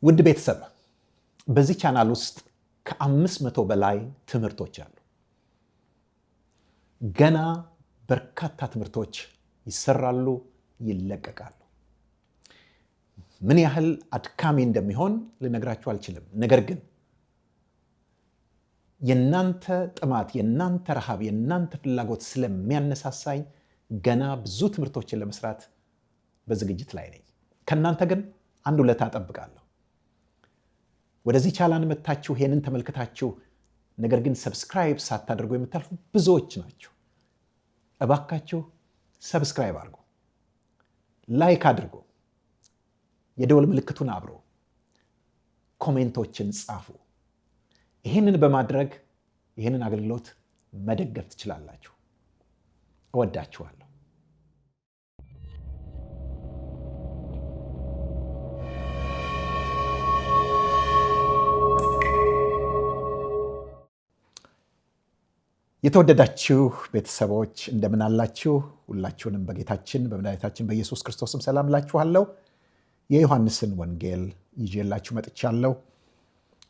ውድ ቤተሰብ በዚህ ቻናል ውስጥ ከ500 በላይ ትምህርቶች አሉ። ገና በርካታ ትምህርቶች ይሰራሉ፣ ይለቀቃሉ። ምን ያህል አድካሚ እንደሚሆን ልነግራችሁ አልችልም። ነገር ግን የናንተ ጥማት፣ የናንተ ረሃብ፣ የናንተ ፍላጎት ስለሚያነሳሳኝ ገና ብዙ ትምህርቶችን ለመስራት በዝግጅት ላይ ነኝ። ከናንተ ግን አንድ ውለታ እጠብቃለሁ። ወደዚህ ቻናል መጥታችሁ ይሄንን ተመልክታችሁ ነገር ግን ሰብስክራይብ ሳታደርጉ የምታልፉ ብዙዎች ናቸው። እባካችሁ ሰብስክራይብ አድርጉ፣ ላይክ አድርጉ፣ የደወል ምልክቱን አብሮ ኮሜንቶችን ጻፉ። ይህንን በማድረግ ይህንን አገልግሎት መደገፍ ትችላላችሁ። እወዳችኋለሁ። የተወደዳችሁ ቤተሰቦች እንደምን አላችሁ? ሁላችሁንም በጌታችን በመድኃኒታችን በኢየሱስ ክርስቶስም ሰላም እላችኋለሁ። የዮሐንስን ወንጌል ይዤላችሁ መጥቻለሁ።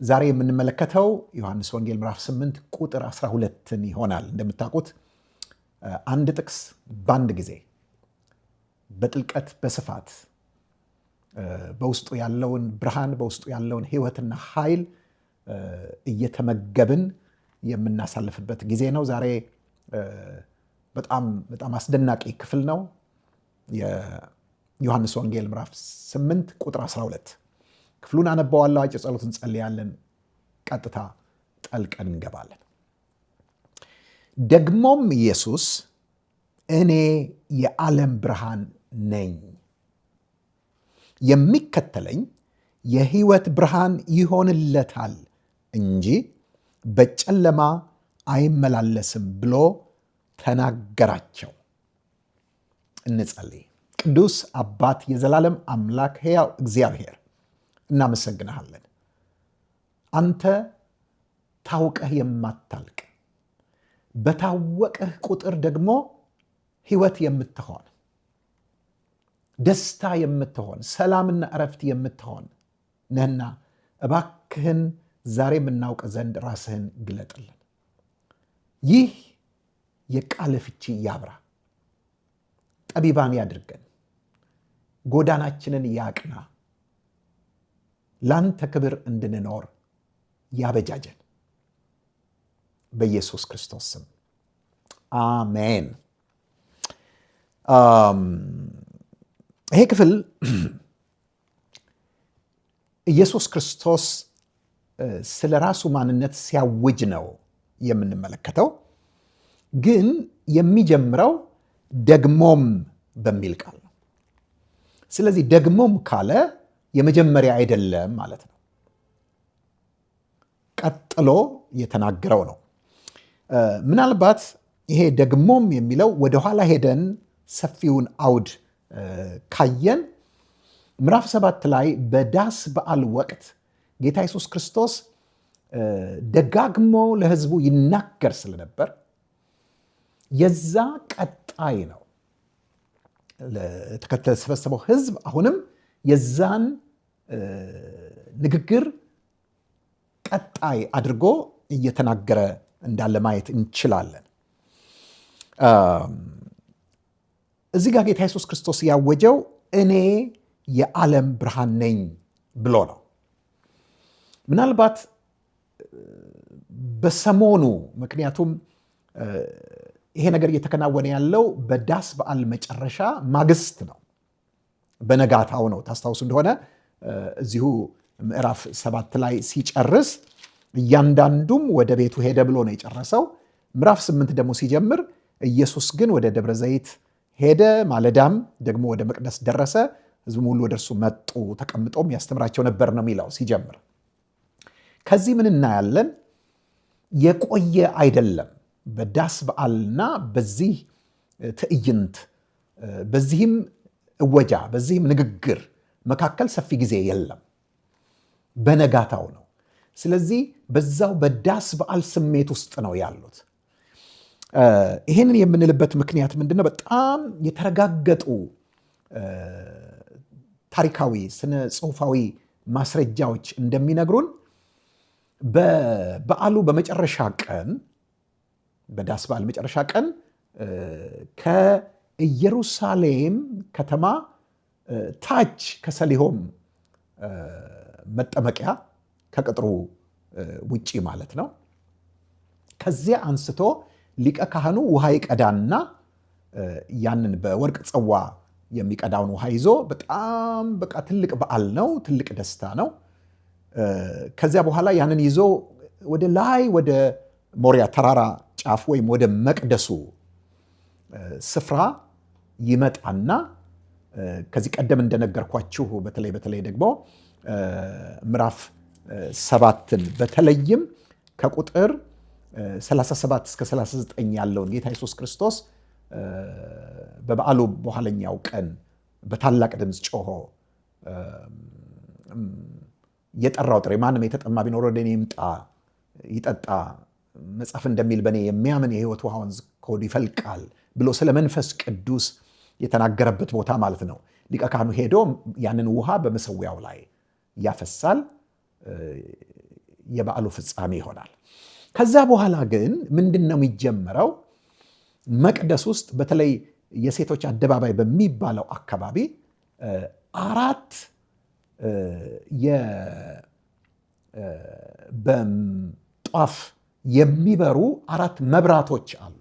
ዛሬ የምንመለከተው ዮሐንስ ወንጌል ምዕራፍ 8 ቁጥር 12ን ይሆናል። እንደምታውቁት አንድ ጥቅስ በአንድ ጊዜ በጥልቀት በስፋት በውስጡ ያለውን ብርሃን በውስጡ ያለውን ሕይወትና ኃይል እየተመገብን የምናሳልፍበት ጊዜ ነው። ዛሬ በጣም አስደናቂ ክፍል ነው። የዮሐንስ ወንጌል ምዕራፍ 8 ቁጥር 12 ክፍሉን አነባዋለሁ። አጭር ጸሎት እንጸልያለን። ቀጥታ ጠልቀን እንገባለን። ደግሞም ኢየሱስ እኔ የዓለም ብርሃን ነኝ፣ የሚከተለኝ የሕይወት ብርሃን ይሆንለታል እንጂ በጨለማ አይመላለስም ብሎ ተናገራቸው። እንጸልይ። ቅዱስ አባት፣ የዘላለም አምላክ፣ ሕያው እግዚአብሔር እናመሰግንሃለን። አንተ ታውቀህ የማታልቅ በታወቀህ ቁጥር ደግሞ ሕይወት የምትሆን ደስታ የምትሆን ሰላምና እረፍት የምትሆን ነህና እባክህን ዛሬ የምናውቅ ዘንድ ራስህን ግለጥልን። ይህ የቃል ፍቺ ያብራ፣ ጠቢባን ያድርገን፣ ጎዳናችንን ያቅና፣ ላንተ ክብር እንድንኖር ያበጃጀን። በኢየሱስ ክርስቶስ ስም አሜን። ይሄ ክፍል ኢየሱስ ክርስቶስ ስለ ራሱ ማንነት ሲያውጅ ነው የምንመለከተው። ግን የሚጀምረው ደግሞም በሚል ቃል ነው። ስለዚህ ደግሞም ካለ የመጀመሪያ አይደለም ማለት ነው። ቀጥሎ የተናገረው ነው። ምናልባት ይሄ ደግሞም የሚለው ወደኋላ ሄደን ሰፊውን አውድ ካየን ምዕራፍ 7 ላይ በዳስ በዓል ወቅት ጌታ ኢየሱስ ክርስቶስ ደጋግሞ ለሕዝቡ ይናገር ስለነበር የዛ ቀጣይ ነው። ለተሰበሰበው ሕዝብ አሁንም የዛን ንግግር ቀጣይ አድርጎ እየተናገረ እንዳለ ማየት እንችላለን። እዚህ ጋር ጌታ ኢየሱስ ክርስቶስ ያወጀው እኔ የዓለም ብርሃን ነኝ ብሎ ነው። ምናልባት በሰሞኑ ምክንያቱም ይሄ ነገር እየተከናወነ ያለው በዳስ በዓል መጨረሻ ማግስት ነው፣ በነጋታው ነው። ታስታውሱ እንደሆነ እዚሁ ምዕራፍ 7 ላይ ሲጨርስ እያንዳንዱም ወደ ቤቱ ሄደ ብሎ ነው የጨረሰው። ምዕራፍ 8 ደግሞ ሲጀምር ኢየሱስ ግን ወደ ደብረ ዘይት ሄደ፣ ማለዳም ደግሞ ወደ መቅደስ ደረሰ፣ ሕዝቡም ሁሉ ወደ እርሱ መጡ፣ ተቀምጦም ያስተምራቸው ነበር ነው የሚለው ሲጀምር። ከዚህ ምን እናያለን? የቆየ አይደለም። በዳስ በዓልና በዚህ ትዕይንት በዚህም እወጃ በዚህም ንግግር መካከል ሰፊ ጊዜ የለም፣ በነጋታው ነው። ስለዚህ በዛው በዳስ በዓል ስሜት ውስጥ ነው ያሉት። ይህንን የምንልበት ምክንያት ምንድነው? በጣም የተረጋገጡ ታሪካዊ ስነ ጽሁፋዊ ማስረጃዎች እንደሚነግሩን በበዓሉ በመጨረሻ ቀን በዳስ በዓል መጨረሻ ቀን ከኢየሩሳሌም ከተማ ታች ከሰሊሆም መጠመቂያ ከቅጥሩ ውጪ ማለት ነው። ከዚያ አንስቶ ሊቀ ካህኑ ውሃ ይቀዳና ያንን በወርቅ ጽዋ የሚቀዳውን ውሃ ይዞ በጣም በቃ ትልቅ በዓል ነው፣ ትልቅ ደስታ ነው። ከዚያ በኋላ ያንን ይዞ ወደ ላይ ወደ ሞሪያ ተራራ ጫፍ ወይም ወደ መቅደሱ ስፍራ ይመጣና ከዚህ ቀደም እንደነገርኳችሁ በተለይ ደግሞ ምዕራፍ 7ን በተለይም ከቁጥር 37 እስከ 39 ያለውን ጌታ ኢየሱስ ክርስቶስ በበዓሉ በኋለኛው ቀን በታላቅ ድምፅ ጮሆ የጠራው ጥሪ ማንም የተጠማ ቢኖር ወደ እኔ ይምጣ ይጠጣ፣ መጽሐፍ እንደሚል በእኔ የሚያምን የሕይወት ውሃ ወንዝ ከሆዱ ይፈልቃል ብሎ ስለ መንፈስ ቅዱስ የተናገረበት ቦታ ማለት ነው። ሊቀ ካህኑ ሄዶ ያንን ውሃ በመሰዊያው ላይ ያፈሳል። የበዓሉ ፍጻሜ ይሆናል። ከዛ በኋላ ግን ምንድን ነው የሚጀመረው? መቅደስ ውስጥ በተለይ የሴቶች አደባባይ በሚባለው አካባቢ 4 በጧፍ የሚበሩ 4 መብራቶች አሉ።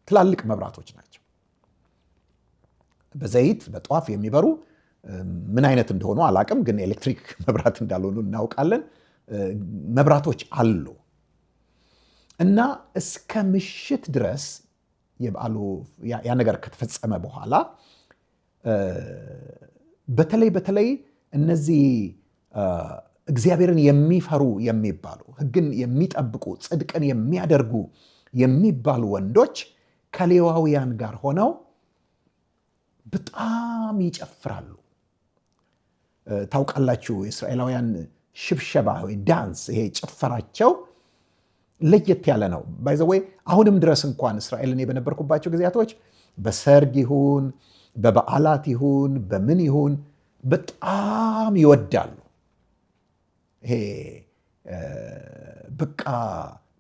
ትላልቅ መብራቶች ናቸው። በዘይት በጧፍ የሚበሩ ምን አይነት እንደሆኑ አላቅም፣ ግን ኤሌክትሪክ መብራት እንዳልሆኑ እናውቃለን። መብራቶች አሉ እና እስከ ምሽት ድረስ የበዓሉ ያ ነገር ከተፈጸመ በኋላ በተለይ እነዚህ እግዚአብሔርን የሚፈሩ የሚባሉ ሕግን የሚጠብቁ ጽድቅን የሚያደርጉ የሚባሉ ወንዶች ከሌዋውያን ጋር ሆነው በጣም ይጨፍራሉ። ታውቃላችሁ፣ የእስራኤላውያን ሽብሸባ ወይ ዳንስ፣ ይሄ ጭፈራቸው ለየት ያለ ነው። ባይ ዘ ዌይ አሁንም ድረስ እንኳን እስራኤልን በነበርኩባቸው ጊዜያቶች በሰርግ ይሁን በበዓላት ይሁን በምን ይሁን በጣም ይወዳሉ። ይሄ በቃ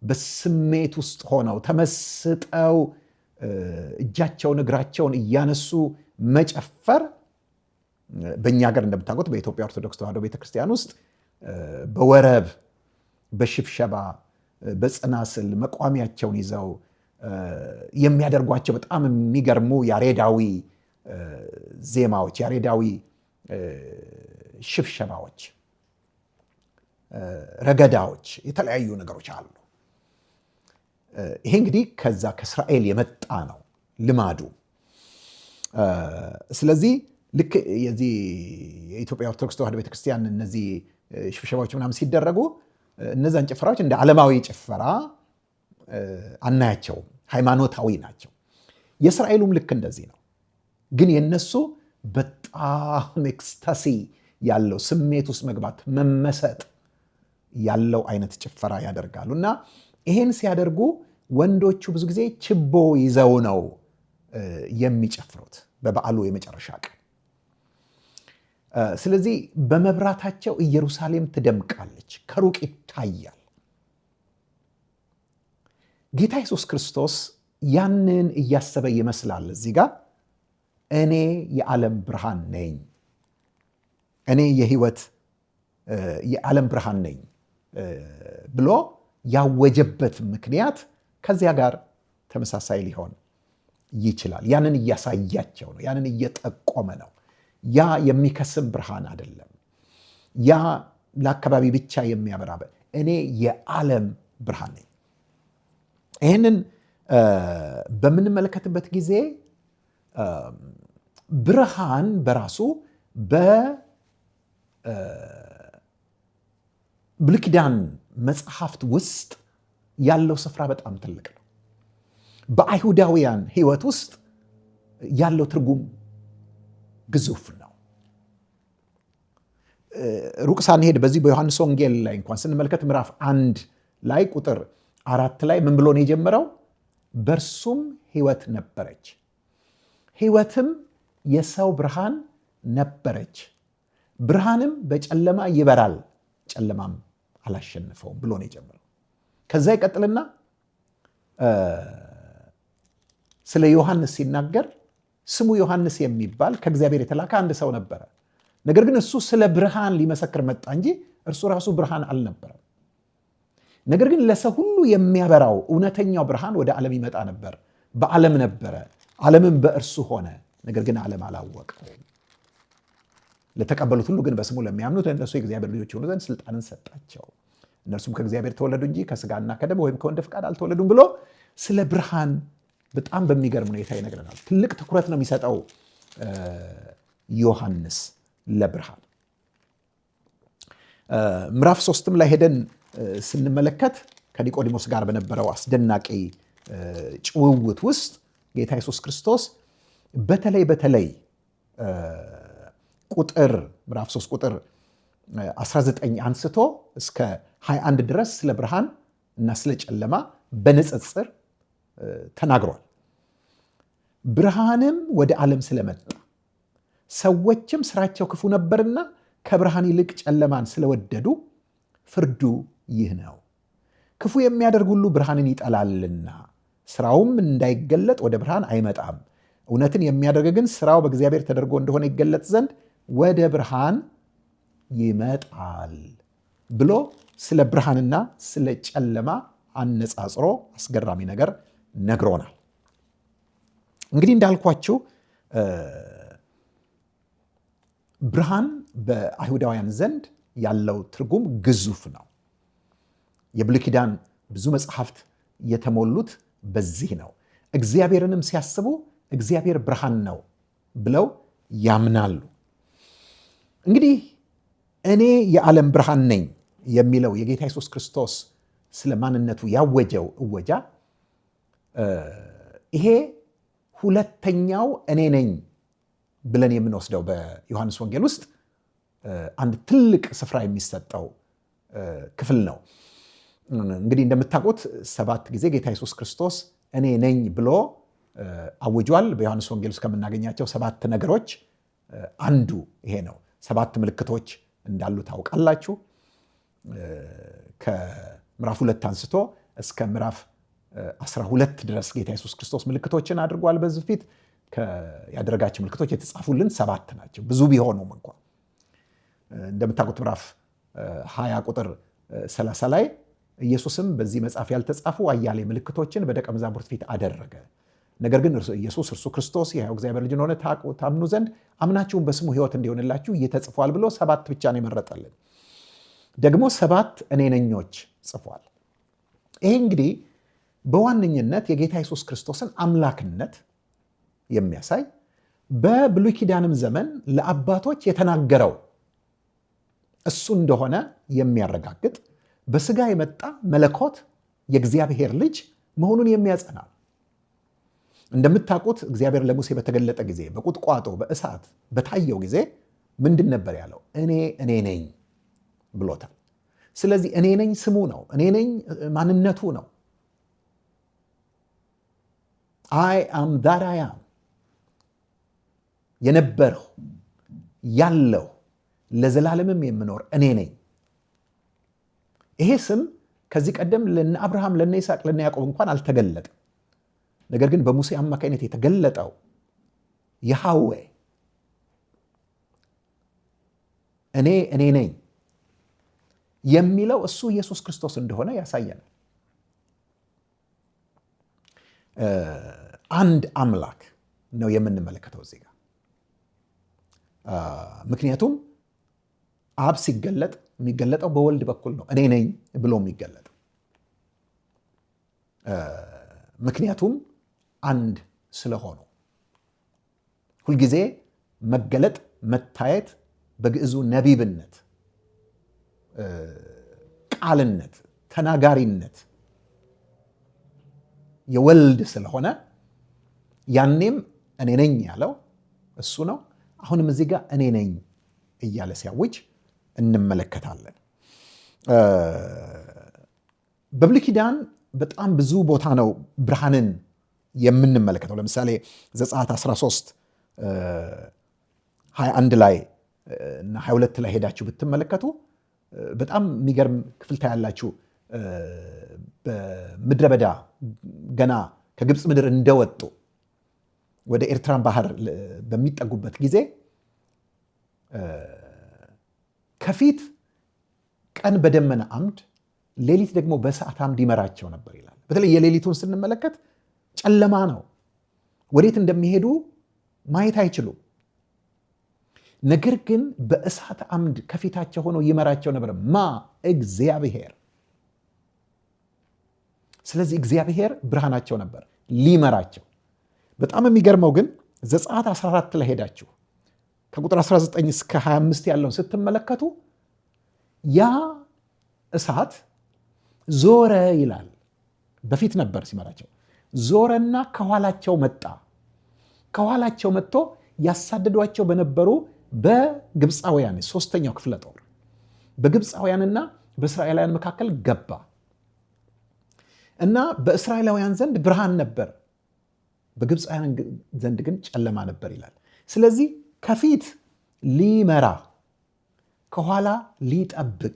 በስሜት ውስጥ ሆነው ተመስጠው እጃቸውን እግራቸውን እያነሱ መጨፈር በእኛ ሀገር እንደምታውቁት በኢትዮጵያ ኦርቶዶክስ ተዋሕዶ ቤተክርስቲያን ውስጥ በወረብ በሽብሸባ በጽናስል መቋሚያቸውን ይዘው የሚያደርጓቸው በጣም የሚገርሙ ያሬዳዊ ዜማዎች፣ ያሬዳዊ ሽብሸባዎች፣ ረገዳዎች፣ የተለያዩ ነገሮች አሉ። ይሄ እንግዲህ ከዛ ከእስራኤል የመጣ ነው ልማዱ። ስለዚህ ልክ የዚህ የኢትዮጵያ ኦርቶዶክስ ተዋሕዶ ቤተክርስቲያን እነዚህ ሽብሸባዎች ምናምን ሲደረጉ እነዛን ጭፈራዎች እንደ ዓለማዊ ጭፈራ አናያቸውም፣ ሃይማኖታዊ ናቸው። የእስራኤሉም ልክ እንደዚህ ነው። ግን የነሱ በጣም ኤክስታሲ ያለው ስሜት ውስጥ መግባት መመሰጥ ያለው አይነት ጭፈራ ያደርጋሉ እና ይሄን ሲያደርጉ ወንዶቹ ብዙ ጊዜ ችቦ ይዘው ነው የሚጨፍሩት በበዓሉ የመጨረሻ ቀን። ስለዚህ በመብራታቸው ኢየሩሳሌም ትደምቃለች፣ ከሩቅ ይታያል። ጌታ ኢየሱስ ክርስቶስ ያንን እያሰበ ይመስላል እዚህ ጋር እኔ የዓለም ብርሃን ነኝ፣ እኔ የሕይወት የዓለም ብርሃን ነኝ ብሎ ያወጀበት ምክንያት ከዚያ ጋር ተመሳሳይ ሊሆን ይችላል። ያንን እያሳያቸው ነው፣ ያንን እየጠቆመ ነው። ያ የሚከስም ብርሃን አይደለም፣ ያ ለአካባቢ ብቻ የሚያበራ እኔ የዓለም ብርሃን ነኝ። ይህንን በምንመለከትበት ጊዜ ብርሃን በራሱ በብሉይ ኪዳን መጽሐፍት ውስጥ ያለው ስፍራ በጣም ትልቅ ነው። በአይሁዳውያን ሕይወት ውስጥ ያለው ትርጉም ግዙፍ ነው። ሩቅ ሳንሄድ በዚህ በዮሐንስ ወንጌል ላይ እንኳን ስንመለከት ምዕራፍ 1 ላይ ቁጥር 4 ላይ ምን ብሎ ነው የጀመረው? በእርሱም ሕይወት ነበረች፣ ሕይወትም የሰው ብርሃን ነበረች፣ ብርሃንም በጨለማ ይበራል፣ ጨለማም አላሸንፈውም ብሎ ነው የጀመረው። ከዛ ይቀጥልና ስለ ዮሐንስ ሲናገር ስሙ ዮሐንስ የሚባል ከእግዚአብሔር የተላከ አንድ ሰው ነበረ። ነገር ግን እሱ ስለ ብርሃን ሊመሰክር መጣ እንጂ እርሱ ራሱ ብርሃን አልነበረም። ነገር ግን ለሰው ሁሉ የሚያበራው እውነተኛው ብርሃን ወደ ዓለም ይመጣ ነበር። በዓለም ነበረ፣ ዓለምም በእርሱ ሆነ፣ ነገር ግን ዓለም አላወቀውም። ለተቀበሉት ሁሉ ግን በስሙ ለሚያምኑት ለእነሱ የእግዚአብሔር ልጆች የሆኑ ዘንድ ስልጣንን ሰጣቸው። እነርሱም ከእግዚአብሔር ተወለዱ እንጂ ከስጋና ከደም ወይም ከወንድ ፈቃድ አልተወለዱም ብሎ ስለ ብርሃን በጣም በሚገርም ሁኔታ ይነግረናል። ትልቅ ትኩረት ነው የሚሰጠው ዮሐንስ ለብርሃን። ምዕራፍ 3 ላይ ሄደን ስንመለከት ከኒቆዲሞስ ጋር በነበረው አስደናቂ ጭውውት ውስጥ ጌታ ኢየሱስ ክርስቶስ በተለይ ምዕራፍ 3 ቁጥር 19 አንስቶ እስከ 21 ድረስ ስለ ብርሃን እና ስለ ጨለማ በንጽጽር ተናግሯል። ብርሃንም ወደ ዓለም ስለመጣ ሰዎችም ስራቸው ክፉ ነበርና ከብርሃን ይልቅ ጨለማን ስለወደዱ ፍርዱ ይህ ነው። ክፉ የሚያደርግ ሁሉ ብርሃንን ይጠላልና ስራውም እንዳይገለጥ ወደ ብርሃን አይመጣም። እውነትን የሚያደርግ ግን ስራው በእግዚአብሔር ተደርጎ እንደሆነ ይገለጥ ዘንድ ወደ ብርሃን ይመጣል ብሎ ስለ ብርሃንና ስለ ጨለማ አነጻጽሮ አስገራሚ ነገር ነግሮናል። እንግዲህ እንዳልኳችሁ ብርሃን በአይሁዳውያን ዘንድ ያለው ትርጉም ግዙፍ ነው። የብሉይ ኪዳን ብዙ መጽሐፍት የተሞሉት በዚህ ነው። እግዚአብሔርንም ሲያስቡ እግዚአብሔር ብርሃን ነው ብለው ያምናሉ። እንግዲህ እኔ የዓለም ብርሃን ነኝ የሚለው የጌታ ኢየሱስ ክርስቶስ ስለ ማንነቱ ያወጀው እወጃ ይሄ ሁለተኛው እኔ ነኝ ብለን የምንወስደው በዮሐንስ ወንጌል ውስጥ አንድ ትልቅ ስፍራ የሚሰጠው ክፍል ነው። እንግዲህ እንደምታውቁት 7 ጊዜ ጌታ ኢየሱስ ክርስቶስ እኔ ነኝ ብሎ አውጇል። በዮሐንስ ወንጌል ውስጥ ከምናገኛቸው 7 ነገሮች አንዱ ይሄ ነው። 7 ምልክቶች እንዳሉ ታውቃላችሁ። ከምዕራፍ 2 አንስቶ እስከ ምዕራፍ 12 ድረስ ጌታ ኢየሱስ ክርስቶስ ምልክቶችን አድርጓል። በዚህ ፊት ያደረጋቸው ምልክቶች የተጻፉልን 7 ናቸው። ብዙ ቢሆኑም እንኳን እንደምታውቁት ምዕራፍ 20 ቁጥር 30 ላይ ኢየሱስም በዚህ መጽሐፍ ያልተጻፉ አያሌ ምልክቶችን በደቀ መዛሙርት ፊት አደረገ። ነገር ግን ኢየሱስ እርሱ ክርስቶስ የሕያው እግዚአብሔር ልጅ እንደሆነ ታምኑ ዘንድ አምናችሁም በስሙ ሕይወት እንዲሆንላችሁ ተጽፏል ብሎ 7 ብቻ ነው የመረጠልን። ደግሞ 7 እኔ ነኞች ጽፏል። ይሄ እንግዲህ በዋነኝነት የጌታ ኢየሱስ ክርስቶስን አምላክነት የሚያሳይ በብሉይ ኪዳንም ዘመን ለአባቶች የተናገረው እሱ እንደሆነ የሚያረጋግጥ በስጋ የመጣ መለኮት የእግዚአብሔር ልጅ መሆኑን የሚያጸና። እንደምታውቁት እግዚአብሔር ለሙሴ በተገለጠ ጊዜ በቁጥቋጦ በእሳት በታየው ጊዜ ምንድን ነበር ያለው? እኔ ነኝ ብሎታል። ስለዚህ እኔ ነኝ ስሙ ነው። እኔ ነኝ ማንነቱ ነው። አይ አም ዛት አይ አም፣ የነበርሁ ያለሁ ለዘላለምም የምኖር እኔ ነኝ። ይሄ ስም ከዚህ ቀደም ለነ አብርሃም፣ ለነ ይስሐቅ፣ ለነ ያዕቆብ እንኳን አልተገለጠም። ነገር ግን በሙሴ አማካኝነት የተገለጠው ያህዌ እኔ ነኝ የሚለው እሱ ኢየሱስ ክርስቶስ እንደሆነ ያሳየናል። አንድ አምላክ ነው የምንመለከተው እዚህ ጋር። ምክንያቱም አብ ሲገለጥ የሚገለጠው በወልድ በኩል ነው። እኔ ነኝ ብሎ የሚገለጠው ምክንያቱም አንድ ስለሆኑ። ሁልጊዜ መገለጥ፣ መታየት በግዕዙ ነቢብነት፣ ቃልነት፣ ተናጋሪነት የወልድ ስለሆነ ያኔም እኔ ነኝ ያለው እሱ ነው። አሁንም እዚህ ጋር እኔ ነኝ እያለ ሲያውጅ እንመለከታለን። በብሉይ ኪዳን በጣም ብዙ ቦታ ነው ብርሃንን የምንመለከተው። ለምሳሌ ዘጸአት 13 21 ላይ እና 22 ላይ ሄዳችሁ ብትመለከቱ በጣም የሚገርም ክፍል ታያላችሁ። በምድረ በዳ ገና ከግብፅ ምድር እንደወጡ ወደ ኤርትራን ባህር በሚጠጉበት ጊዜ ከፊት ቀን በደመና አምድ፣ ሌሊት ደግሞ በእሳት አምድ ይመራቸው ነበር ይላል። በተለይ የሌሊቱን ስንመለከት ጨለማ ነው። ወዴት እንደሚሄዱ ማየት አይችሉም። ነገር ግን በእሳት አምድ ከፊታቸው ሆኖ ይመራቸው ነበር። እግዚአብሔር። ስለዚህ እግዚአብሔር ብርሃናቸው ነበር ሊመራቸው። በጣም የሚገርመው ግን ዘጸአት 14 ላይ ሄዳችሁ ከቁጥር 19 እስከ 25 ያለውን ስትመለከቱ ያ እሳት ዞረ ይላል። በፊት ነበር ሲመራቸው፣ ዞረና ከኋላቸው መጣ። ከኋላቸው መጥቶ ያሳደዷቸው በነበሩ በግብፃውያን 3ኛው ክፍለ ጦር በግብፃውያንና በእስራኤላውያን መካከል ገባ እና በእስራኤላውያን ዘንድ ብርሃን ነበር፣ በግብፃውያን ዘንድ ግን ጨለማ ነበር ይላል። ስለዚህ ከፊት ሊመራ ከኋላ ሊጠብቅ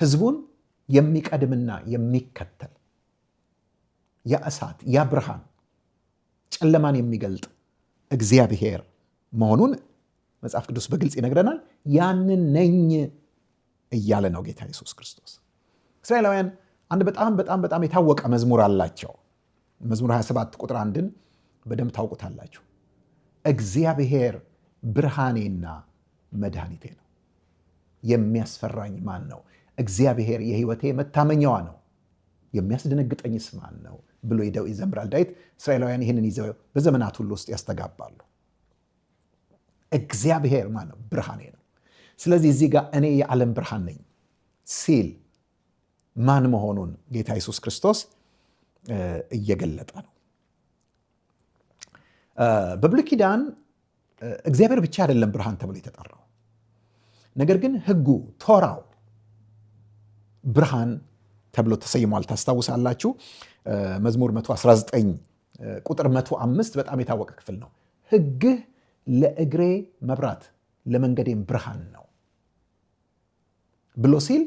ህዝቡን የሚቀድምና የሚከተል ያ እሳት ያ ብርሃን ጨለማን የሚገልጥ እግዚአብሔር መሆኑን መጽሐፍ ቅዱስ በግልጽ ይነግረናል። ያንን ነኝ እያለ ነው ጌታ ኢየሱስ ክርስቶስ። እስራኤላውያን አንድ በጣም የታወቀ መዝሙር አላቸው። መዝሙር 27 ቁጥር 1ን በደንብ ታውቁታላችሁ። እግዚአብሔር ብርሃኔና መድኃኒቴ ነው፣ የሚያስፈራኝ ማን ነው? እግዚአብሔር የህይወቴ መታመኛዋ ነው፣ የሚያስደነግጠኝስ ማን ነው ብሎ ይዘምራል ዳዊት። እስራኤላውያን ይህንን ይዘው በዘመናት ሁሉ ውስጥ ያስተጋባሉ። እግዚአብሔር ማን ነው? ብርሃኔ ነው። ስለዚህ እዚህ ጋር እኔ የዓለም ብርሃን ነኝ ሲል ማን መሆኑን ጌታ ኢየሱስ ክርስቶስ እየገለጠ ነው። በብሉይ ኪዳን እግዚአብሔር ብቻ አይደለም ብርሃን ተብሎ የተጠራው፣ ነገር ግን ህጉ ቶራው ብርሃን ተብሎ ተሰይሟል። ታስታውሳላችሁ። መዝሙር 119 ቁጥር 105 በጣም የታወቀ ክፍል ነው። ህግህ ለእግሬ መብራት ለመንገዴም ብርሃን ነው ብሎ ሲል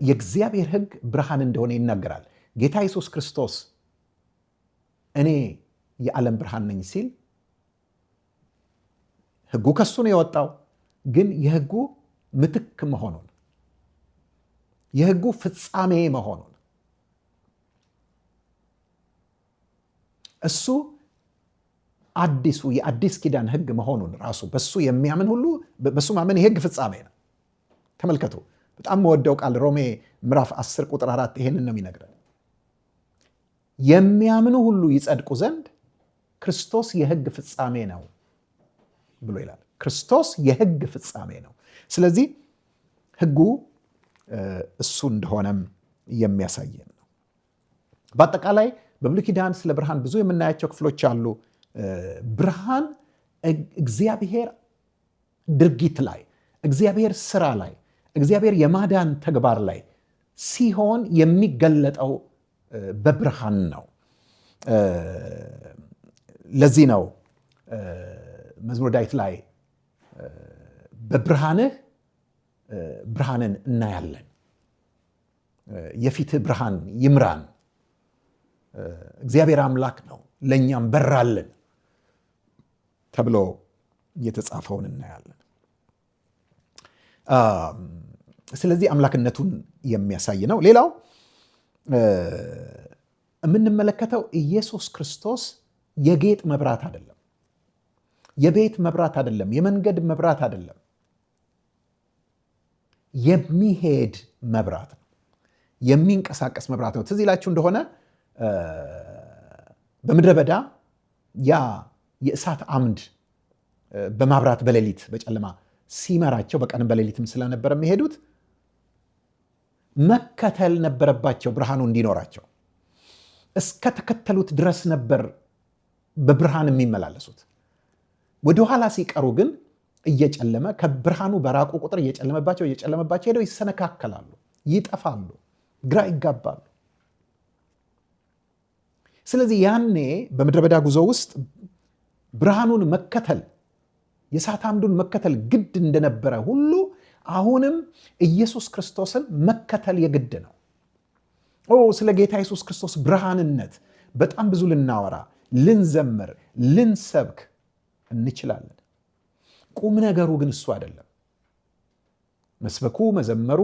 የእግዚአብሔር ህግ ብርሃን እንደሆነ ይናገራል። ጌታ ኢየሱስ ክርስቶስ እኔ የዓለም ብርሃን ነኝ ሲል ህጉ ከሱ ነው የወጣው፣ ግን የህጉ ምትክ መሆኑን የህጉ ፍጻሜ መሆኑን እሱ አዲሱ የአዲስ ኪዳን ህግ መሆኑን ራሱ በሱ የሚያምን ሁሉ በሱ ማመን የህግ ፍጻሜ ነው። ተመልከቱ፣ በጣም የምወደው ቃል ሮሜ ምዕራፍ 10 ቁጥር 4 ይሄንን ነው የሚነግረን። የሚያምኑ ሁሉ ይጸድቁ ዘንድ ክርስቶስ የህግ ፍጻሜ ነው ብሎ ይላል። ክርስቶስ የህግ ፍጻሜ ነው። ስለዚህ ህጉ እሱ እንደሆነም የሚያሳየን ነው። በአጠቃላይ በብሉይ ኪዳን ስለ ብርሃን ብዙ የምናያቸው ክፍሎች አሉ። ብርሃን እግዚአብሔር ድርጊት ላይ፣ እግዚአብሔር ስራ ላይ፣ እግዚአብሔር የማዳን ተግባር ላይ ሲሆን የሚገለጠው በብርሃን ነው። ለዚህ ነው መዝሙረ ዳዊት ላይ በብርሃንህ ብርሃንን እናያለን፣ የፊትህ ብርሃን ይምራን፣ እግዚአብሔር አምላክ ነው ለእኛም በራልን ተብሎ የተጻፈውን እናያለን። ስለዚህ አምላክነቱን የሚያሳይ ነው። ሌላው የምንመለከተው ኢየሱስ ክርስቶስ የጌጥ መብራት አይደለም፣ የቤት መብራት አይደለም፣ የመንገድ መብራት አይደለም፣ የሚሄድ መብራት ነው፣ የሚንቀሳቀስ መብራት ነው። ትዝ ይላችሁ እንደሆነ በምድረ በዳ ያ የእሳት አምድ በማብራት በሌሊት በጨለማ ሲመራቸው፣ በቀንም በሌሊትም ስለነበረ የሚሄዱት መከተል ነበረባቸው። ብርሃኑ እንዲኖራቸው እስከተከተሉት ድረስ ነበር በብርሃን የሚመላለሱት። ወደኋላ ሲቀሩ ግን እየጨለመ ከብርሃኑ በራቁ ቁጥር እየጨለመባቸው ሄደው ይሰነካከላሉ፣ ይጠፋሉ፣ ግራ ይጋባሉ። ስለዚህ ያኔ በምድረ በዳ ጉዞ ውስጥ ብርሃኑን መከተል የእሳት አምዱን መከተል ግድ እንደነበረ ሁሉ አሁንም ኢየሱስ ክርስቶስን መከተል የግድ ነው። ስለ ጌታ ኢየሱስ ክርስቶስ ብርሃንነት በጣም ብዙ ልናወራ፣ ልንዘምር፣ ልንሰብክ እንችላለን። ቁም ነገሩ ግን እሱ አይደለም። መስበኩ፣ መዘመሩ፣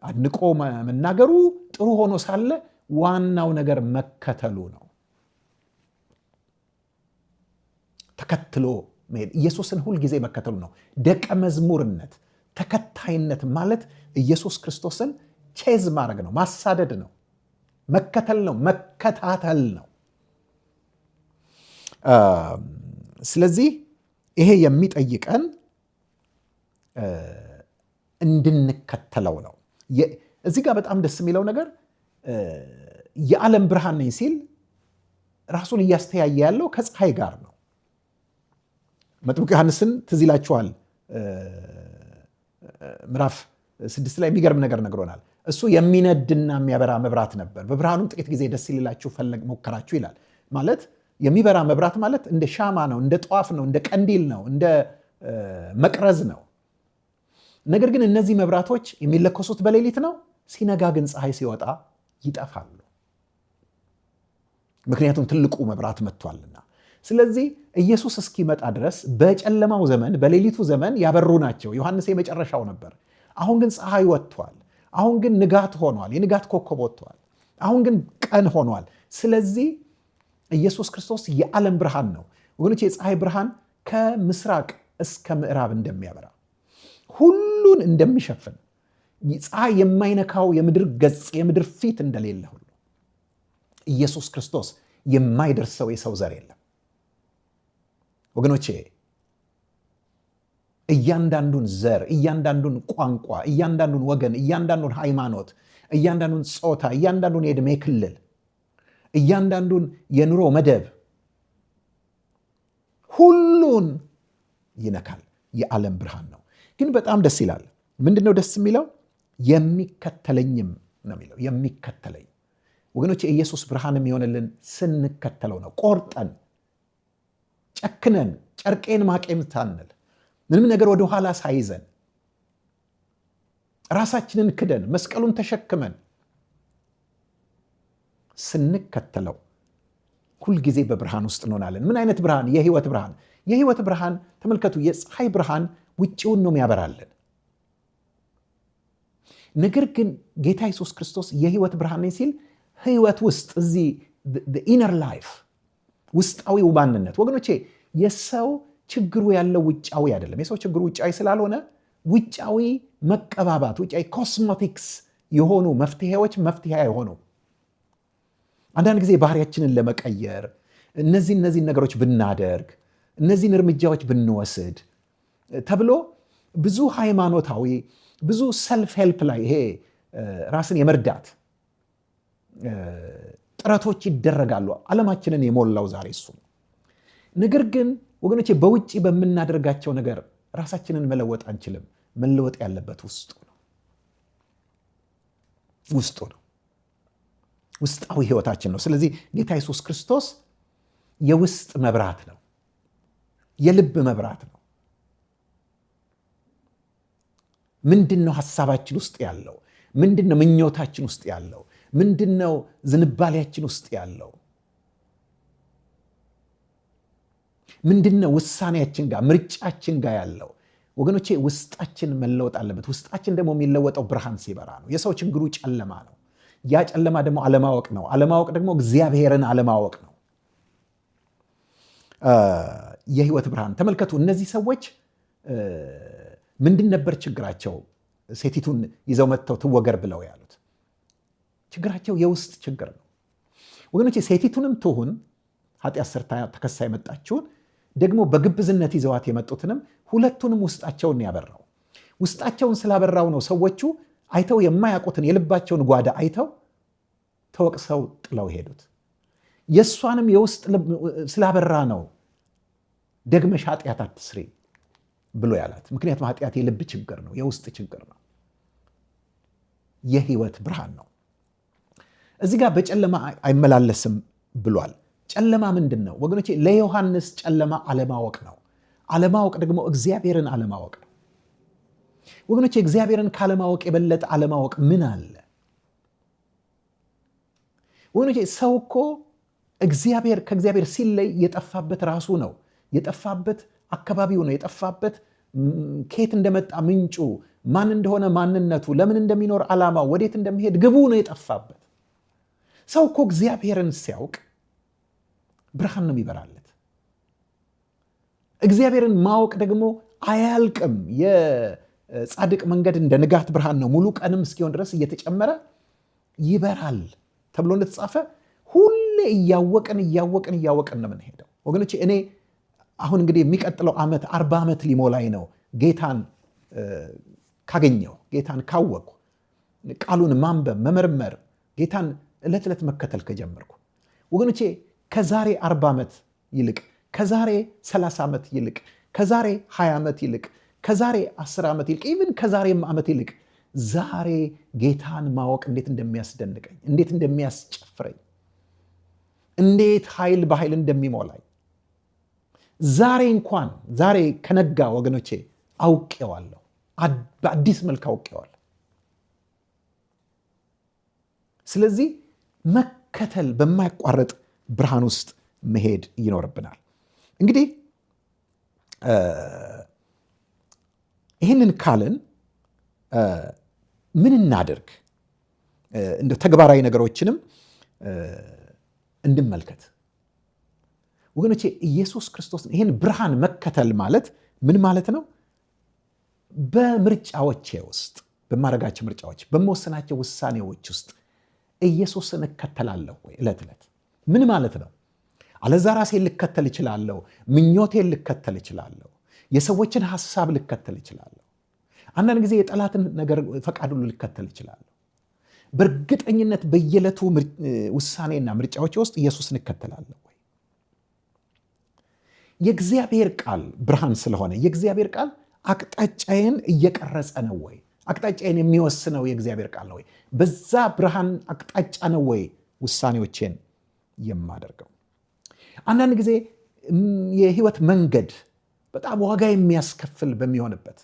አድንቆ መናገሩ ጥሩ ሆኖ ሳለ ዋናው ነገር መከተሉ ነው። ተከትሎ መሄድ፣ ኢየሱስን ሁልጊዜ መከተሉ ነው። ደቀ መዝሙርነት፣ ተከታይነት ማለት ኢየሱስ ክርስቶስን ቼዝ ማድረግ ነው፣ ማሳደድ ነው፣ መከተል ነው፣ መከታተል ነው። ስለዚህ ይሄ የሚጠይቀን እንድንከተለው ነው። እዚህ ጋር በጣም ደስ የሚለው ነገር የዓለም ብርሃን ነኝ ሲል ራሱን እያስተያየ ያለው ከፀሐይ ጋር ነው። መጥምቁ ዮሐንስን ትዝ ይላችኋል፣ ምዕራፍ 6 ላይ የሚገርም ነገር ነግሮናል። እሱ የሚነድና የሚያበራ መብራት ነበር፣ በብርሃኑም ጥቂት ጊዜ ደስ ሊላችሁ ሞከራችሁ ይላል። ማለት የሚበራ መብራት ማለት እንደ ሻማ ነው፣ እንደ ጧፍ ነው፣ እንደ ቀንዲል ነው፣ እንደ መቅረዝ ነው። ነገር ግን እነዚህ መብራቶች የሚለኮሱት በሌሊት ነው፣ ሲነጋ ግን ፀሐይ ሲወጣ ይጠፋሉ። ምክንያቱም ትልቁ መብራት መጥቷልና። ስለዚህ ኢየሱስ እስኪመጣ ድረስ በጨለማው ዘመን፣ በሌሊቱ ዘመን ያበሩ ናቸው። ዮሐንስ የመጨረሻው ነበር። አሁን ግን ፀሐይ ወጥቷል። አሁን ግን ንጋት ሆኗል። የንጋት ኮከብ ወጥቷል። አሁን ግን ቀን ሆኗል። ስለዚህ ኢየሱስ ክርስቶስ የዓለም ብርሃን ነው ወገኖች። የፀሐይ ብርሃን ከምስራቅ እስከ ምዕራብ እንደሚያበራ፣ ሁሉን እንደሚሸፍን፣ ፀሐይ የማይነካው የምድር ገጽ የምድር ፊት እንደሌለ ሁሉ ኢየሱስ ክርስቶስ የማይደርሰው የሰው ዘር የለም ወገኖቼ። እያንዳንዱን ዘር፣ እያንዳንዱን ቋንቋ፣ እያንዳንዱን ወገን፣ እያንዳንዱን ሃይማኖት፣ እያንዳንዱን ጾታ፣ እያንዳንዱን የዕድሜ ክልል፣ እያንዳንዱን የኑሮ መደብ ሁሉን ይነካል። የዓለም ብርሃን ነው። ግን በጣም ደስ ይላል። ምንድነው ደስ የሚለው? የሚከተለኝም ነው የሚለው። የሚከተለኝ ወገኖች፣ የኢየሱስ ብርሃን የሚሆንልን ስንከተለው ነው። ቆርጠን ጨክነን ጨርቄን ማቄን ሳንል ምንም ነገር ወደ ኋላ ሳይዘን ራሳችንን ክደን መስቀሉን ተሸክመን ስንከተለው ሁልጊዜ በብርሃን ውስጥ እንሆናለን። ምን አይነት ብርሃን? የህይወት ብርሃን። የህይወት ብርሃን ተመልከቱ። የፀሐይ ብርሃን ውጭውን ነው የሚያበራልን። ነገር ግን ጌታ ኢየሱስ ክርስቶስ የህይወት ብርሃን ነኝ ሲል ህይወት ውስጥ እዚህ ኢነር ላይፍ ውስጣዊው ማንነት ወገኖቼ፣ የሰው ችግሩ ያለው ውጫዊ አይደለም። የሰው ችግሩ ውጫዊ ስላልሆነ ውጫዊ መቀባባት፣ ውጫዊ ኮስሞቲክስ የሆኑ መፍትሄዎች መፍትሄ አይሆኑ። አንዳንድ ጊዜ ባህሪያችንን ለመቀየር እነዚህን ነገሮች ብናደርግ፣ እነዚህን እርምጃዎች ብንወስድ ተብሎ ብዙ ሃይማኖታዊ ብዙ ሰልፍ ሄልፕ ላይ ይሄ ራስን የመርዳት ጥረቶች ይደረጋሉ። ዓለማችንን የሞላው ዛሬ እሱ። ነገር ግን ወገኖቼ በውጭ በምናደርጋቸው ነገር ራሳችንን መለወጥ አንችልም። መለወጥ ያለበት ውስጡ ነው። ውስጡ ነው። ውስጣዊ ህይወታችን ነው። ስለዚህ ጌታ ኢየሱስ ክርስቶስ የውስጥ መብራት ነው። የልብ መብራት ነው። ምንድነው ሐሳባችን ውስጥ ያለው? ምንድነው ምኞታችን ውስጥ ያለው? ምንድነው ዝንባሌያችን ውስጥ ያለው? ምንድነው ውሳኔያችን ጋር ምርጫችን ጋር ያለው? ወገኖቼ ውስጣችን መለወጥ አለበት። ውስጣችን ደግሞ የሚለወጠው ብርሃን ሲበራ ነው። የሰው ችግሩ ጨለማ ነው። ያ ጨለማ ደግሞ አለማወቅ ነው። አለማወቅ ደግሞ እግዚአብሔርን አለማወቅ ነው። የህይወት ብርሃን ተመልከቱ። እነዚህ ሰዎች ምንድን ነበር ችግራቸው? ሴቲቱን ይዘው መጥተው ትወገር ብለው ያሉት ችግራቸው የውስጥ ችግር ነው ወገኖቼ። ሴቲቱንም ትሁን ኃጢአት ሰርታ ተከሳ የመጣችውን ደግሞ በግብዝነት ይዘዋት የመጡትንም ሁለቱንም ውስጣቸውን ያበራው። ውስጣቸውን ስላበራው ነው ሰዎቹ አይተው የማያውቁትን የልባቸውን ጓዳ አይተው ተወቅሰው ጥለው ሄዱት። የእሷንም የውስጥ ስላበራ ነው ደግመሽ ኃጢአት አትስሪ ብሎ ያላት። ምክንያቱም ኃጢአት የልብ ችግር ነው፣ የውስጥ ችግር ነው፣ የህይወት ብርሃን ነው። እዚህ ጋር በጨለማ አይመላለስም ብሏል። ጨለማ ምንድን ነው ወገኖቼ? ለዮሐንስ ጨለማ አለማወቅ ነው። አለማወቅ ደግሞ እግዚአብሔርን አለማወቅ ነው። ወገኖች እግዚአብሔርን ካለማወቅ የበለጠ አለማወቅ ምን አለ? ወገኖች ሰው እኮ ከእግዚአብሔር ሲለይ የጠፋበት ራሱ ነው። የጠፋበት አካባቢው ነው። የጠፋበት ከየት እንደመጣ ምንጩ፣ ማን እንደሆነ ማንነቱ፣ ለምን እንደሚኖር ዓላማው፣ ወዴት እንደሚሄድ ግቡ ነው የጠፋበት። ሰው እኮ እግዚአብሔርን ሲያውቅ ብርሃን ነው የሚበራለት። እግዚአብሔርን ማወቅ ደግሞ አያልቅም። የጻድቅ መንገድ እንደ ንጋት ብርሃን ነው፣ ሙሉ ቀንም እስኪሆን ድረስ እየተጨመረ ይበራል ተብሎ እንደተጻፈ ሁሌ እያወቅን ነው የምንሄደው። ወገኖቼ እኔ አሁን እንግዲህ የሚቀጥለው ዓመት 40 ዓመት ሊሞላኝ ነው ጌታን ካገኘው፣ ጌታን ካወቅኩ፣ ቃሉን ማንበብ መመርመር፣ ጌታን ዕለት ዕለት መከተል ከጀመርኩ ወገኖቼ ከዛሬ 40 ዓመት ይልቅ፣ ከዛሬ 30 ዓመት ይልቅ፣ ከዛሬ 20 ዓመት ይልቅ፣ ከዛሬ 10 ዓመት ይልቅ፣ ኢቭን ከዛሬም ዓመት ይልቅ ዛሬ ጌታን ማወቅ እንዴት እንደሚያስደንቀኝ፣ እንዴት እንደሚያስጨፍረኝ፣ እንዴት ኃይል በኃይል እንደሚሞላኝ ዛሬ ከነጋ ወገኖቼ አውቄዋለሁ። በአዲስ መልክ አውቄዋለሁ። ስለዚህ መከተል በማያቋርጥ ብርሃን ውስጥ መሄድ ይኖርብናል። እንግዲህ ይህንን ካልን ምን እናድርግ? እንደ ተግባራዊ ነገሮችንም እንድመልከት ወገኖቼ። ኢየሱስ ክርስቶስ ይህን ብርሃን መከተል ማለት ምን ማለት ነው? በምርጫዎቼ ውስጥ፣ በማረጋቸው ምርጫዎች፣ በመወሰናቸው ውሳኔዎች ውስጥ ኢየሱስን እከተላለሁ ወይ? ዕለት ዕለት ምን ማለት ነው? አለዛ ራሴን ልከተል እችላለሁ፣ ምኞቴን ልከተል እችላለሁ፣ የሰዎችን ሐሳብ ልከተል እችላለሁ፣ አንዳንድ ጊዜ የጠላትን ነገር ፈቃድ ሁሉ ልከተል እችላለሁ። በእርግጠኝነት በየዕለቱ ውሳኔና ምርጫዎች ውስጥ ኢየሱስን እከተላለሁ ወይ? የእግዚአብሔር ቃል ብርሃን ስለሆነ የእግዚአብሔር ቃል አቅጣጫዬን እየቀረጸ ነው ወይ? አቅጣጫዬን የሚወስነው የእግዚአብሔር ቃል ነው ወይ? በዛ ብርሃን አቅጣጫ ነው ወይ ውሳኔዎቼን የማደርገው? አንዳንድ ጊዜ የህይወት መንገድ በጣም ዋጋ የሚያስከፍል በሚሆንበት፣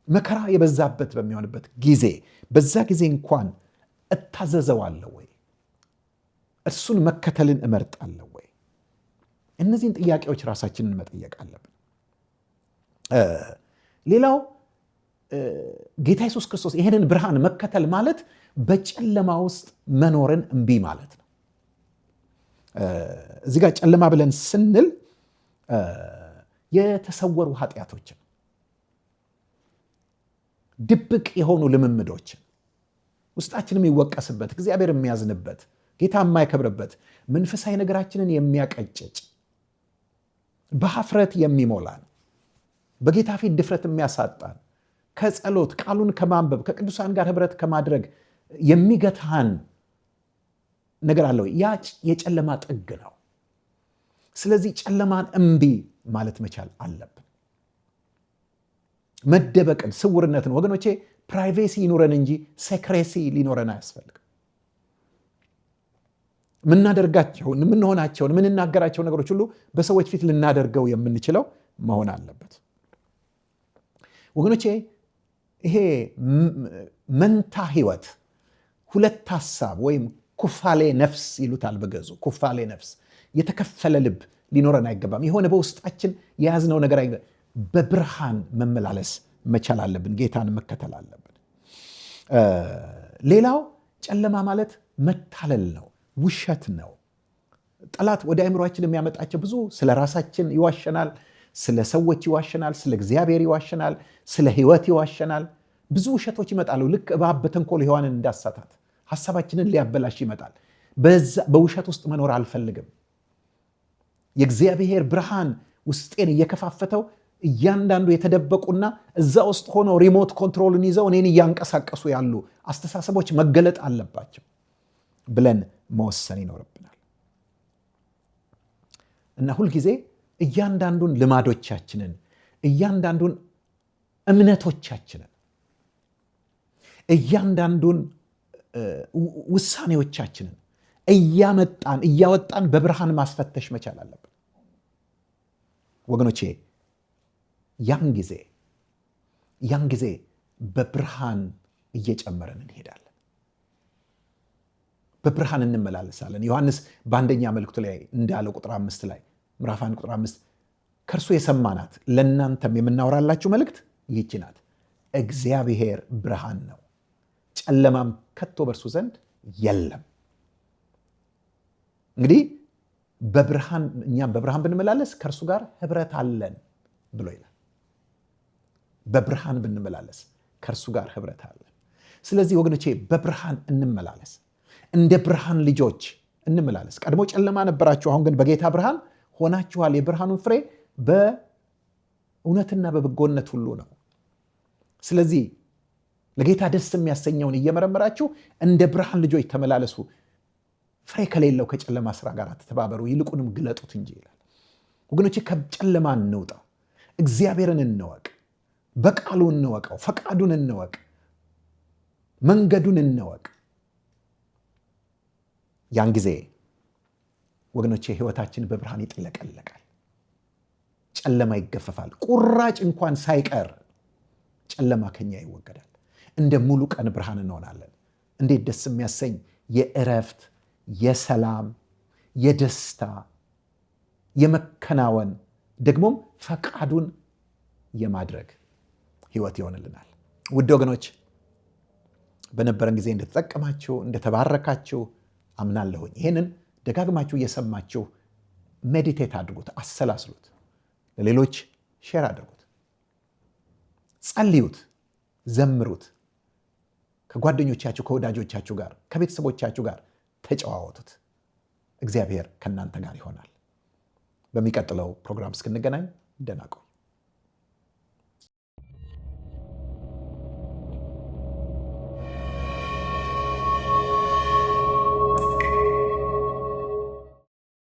መከራ የበዛበት በሚሆንበት ጊዜ፣ በዛ ጊዜ እንኳን እታዘዘዋለሁ ወይ? እርሱን መከተልን እመርጣለሁ ወይ? እነዚህን ጥያቄዎች ራሳችንን መጠየቅ አለብን። ሌላው ጌታ ኢየሱስ ክርስቶስ ይህንን ብርሃን መከተል ማለት በጨለማ ውስጥ መኖርን እምቢ ማለት ነው። እዚህ ጋር ጨለማ ብለን ስንል የተሰወሩ ኃጢአቶችን፣ ድብቅ የሆኑ ልምምዶችን፣ ውስጣችን የሚወቀስበት፣ እግዚአብሔር የሚያዝንበት፣ ጌታ የማይከብርበት፣ መንፈሳዊ ነገራችንን የሚያቀጭጭ፣ በሐፍረት የሚሞላን፣ በጌታ ፊት ድፍረት የሚያሳጣን፣ ከጸሎት ቃሉን ከማንበብ ከቅዱሳን ጋር ህብረት ከማድረግ የሚገታን ነገር አለው። ያ የጨለማ ጥግ ነው። ስለዚህ ጨለማን እምቢ ማለት መቻል አለብን። መደበቅን፣ ስውርነትን ወገኖቼ ፕራይቬሲ ይኖረን እንጂ ሴክሬሲ ሊኖረን አያስፈልግም። የምናደርጋቸውን፣ የምንሆናቸውን፣ የምንናገራቸው ነገሮች ሁሉ በሰዎች ፊት ልናደርገው የምንችለው መሆን አለበት። ወገኖቼ ይሄ መንታ ህይወት፣ ሁለት ሐሳብ ወይም ኩፋሌ ነፍስ ይሉታል በገዙ፣ ኩፋሌ ነፍስ፣ የተከፈለ ልብ ሊኖረን አይገባም። የሆነ በውስጣችን የያዝነው ነገር በብርሃን መመላለስ መቻል አለብን። ጌታን መከተል አለብን። ሌላው ጨለማ ማለት መታለል ነው፣ ውሸት ነው። ጠላት ወደ አእምሯችን የሚያመጣቸው ብዙ፣ ስለ ራሳችን ይዋሸናል፣ ስለ ሰዎች ይዋሸናል፣ ስለ እግዚአብሔር ይዋሸናል፣ ስለ ህይወት ይዋሸናል። ብዙ ውሸቶች ይመጣሉ። ልክ እባብ በተንኮል ሔዋንን እንዳሳታት ሐሳባችንን ሊያበላሽ ይመጣል። በውሸት ውስጥ መኖር አልፈልግም። የእግዚአብሔር ብርሃን ውስጤን እየከፋፈተው እያንዳንዱ የተደበቁና እዛ ውስጥ ሆነው ሪሞት ኮንትሮልን ይዘው እኔን እያንቀሳቀሱ ያሉ አስተሳሰቦች መገለጥ አለባቸው ብለን መወሰን ይኖርብናል። እና ሁልጊዜ እያንዳንዱን ልማዶቻችንን፣ እያንዳንዱን እምነቶቻችንን፣ እያንዳንዱን ውሳኔዎቻችንን እያወጣን በብርሃን ማስፈተሽ መቻል አለብን። ወገኖቼ ያን ጊዜ በብርሃን እየጨመረን እንሄዳለን። በብርሃን እንመላለሳለን። ዮሐንስ በአንደኛ መልእክቱ ላይ እንዳለው ቁጥር 5 ላይ ምዕራፍ 1 ቁጥር 5 ከእርሱ የሰማናት ለእናንተም የምናወራላችሁ መልእክት ይህች ናት፣ እግዚአብሔር ብርሃን ነው፣ ጨለማም ከቶ በእርሱ ዘንድ የለም። እንግዲህ እኛም በብርሃን ብንመላለስ ከእርሱ ጋር ህብረት አለን ብሎ ይላል። በብርሃን ብንመላለስ ከእርሱ ጋር ህብረት አለን። ስለዚህ ወገኖቼ በብርሃን እንመላለስ፣ እንደ ብርሃን ልጆች እንመላለስ። ቀድሞ ጨለማ ነበራችሁ፣ አሁን ግን በጌታ ብርሃን ሆናችኋል። የብርሃኑን ፍሬ በእውነትና በበጎነት ሁሉ ነው። ስለዚህ ለጌታ ደስ የሚያሰኘውን እየመረመራችሁ እንደ ብርሃን ልጆች ተመላለሱ። ፍሬ ከሌለው ከጨለማ ስራ ጋር ተባበሩ፣ ይልቁንም ግለጡት እንጂ ይላል። ወገኖቼ ከጨለማ እንውጣ፣ እግዚአብሔርን እንወቅ፣ በቃሉ እንወቀው፣ ፈቃዱን እንወቅ፣ መንገዱን እንወቅ። ያን ጊዜ ወገኖቼ ህይወታችን በብርሃን ይጥለቀለቃል፣ ጨለማ ይገፈፋል። ቁራጭ እንኳን ሳይቀር ጨለማ ከኛ ይወገዳል። እንደ ሙሉ ቀን ብርሃን እንሆናለን። እንዴት ደስ የሚያሰኝ የእረፍት፣ የሰላም፣ የደስታ፣ የመከናወን ደግሞም ፈቃዱን የማድረግ ህይወት ይሆንልናል። ውድ ወገኖች በነበረን ጊዜ እንደተጠቀማችሁ እንደተባረካችሁ አምናለሁኝ። ይህንን ደጋግማችሁ እየሰማችሁ ሜዲቴት አድርጉት፣ አሰላስሉት፣ ለሌሎች ሼር አድርጉት፣ ጸልዩት፣ ዘምሩት፣ ከጓደኞቻችሁ ከወዳጆቻችሁ ጋር ከቤተሰቦቻችሁ ጋር ተጨዋወቱት። እግዚአብሔር ከእናንተ ጋር ይሆናል። በሚቀጥለው ፕሮግራም እስክንገናኝ ደህና ቆዩ።